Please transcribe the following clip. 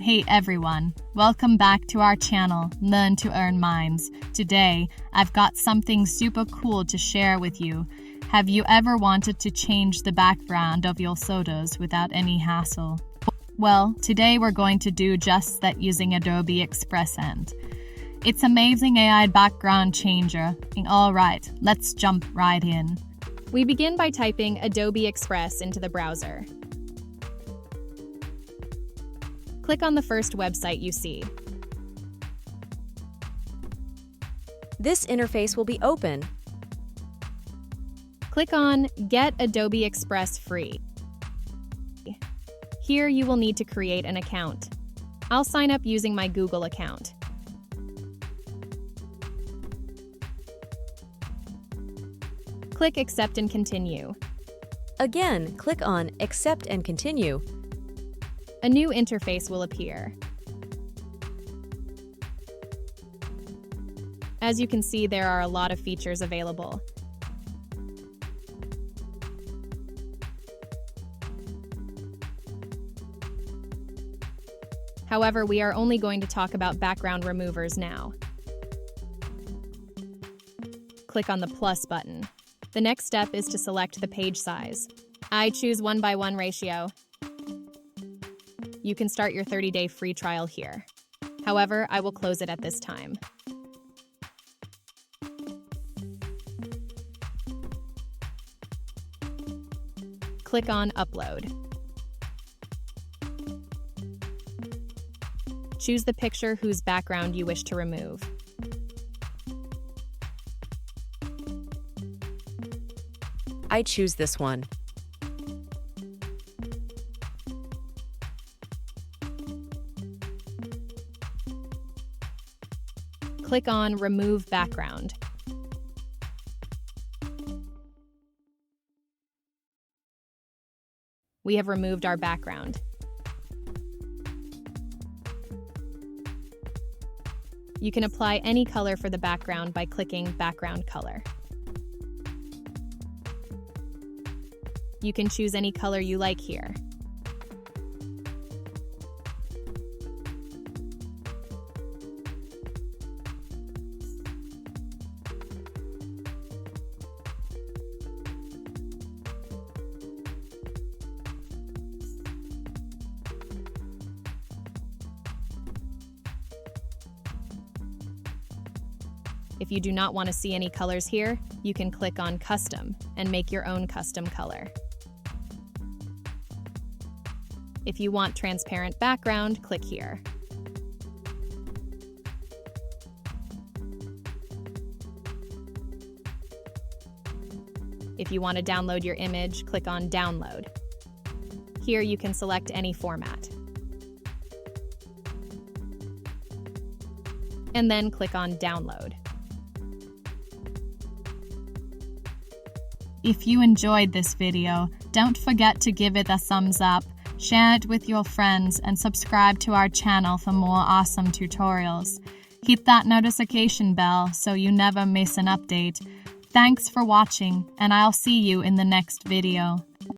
Hey everyone, welcome back to our channel, Learn to Earn Minds. Today, I've got something super cool to share with you. Have you ever wanted to change the background of your photos without any hassle? Well, today we're going to do just that using Adobe Express End. It's amazing AI background changer. Alright, let's jump right in. We begin by typing Adobe Express into the browser. Click on the first website you see. This interface will be open. Click on Get Adobe Express Free. Here you will need to create an account. I'll sign up using my Google account. Click Accept and Continue. Again, click on Accept and Continue. A new interface will appear. As you can see, there are a lot of features available. However, we are only going to talk about background removers now. Click on the plus button. The next step is to select the page size. I choose 1:1 ratio. You can start your 30-day free trial here. However, I will close it at this time. Click on Upload. Choose the picture whose background you wish to remove. I choose this one. Click on Remove Background. We have removed our background. You can apply any color for the background by clicking Background Color. You can choose any color you like here. If you do not want to see any colors here, you can click on Custom and make your own custom color. If you want transparent background, click here. If you want to download your image, click on Download. Here you can select any format. And then click on Download. If you enjoyed this video, don't forget to give it a thumbs up, share it with your friends, and subscribe to our channel for more awesome tutorials. Hit that notification bell so you never miss an update. Thanks for watching, and I'll see you in the next video.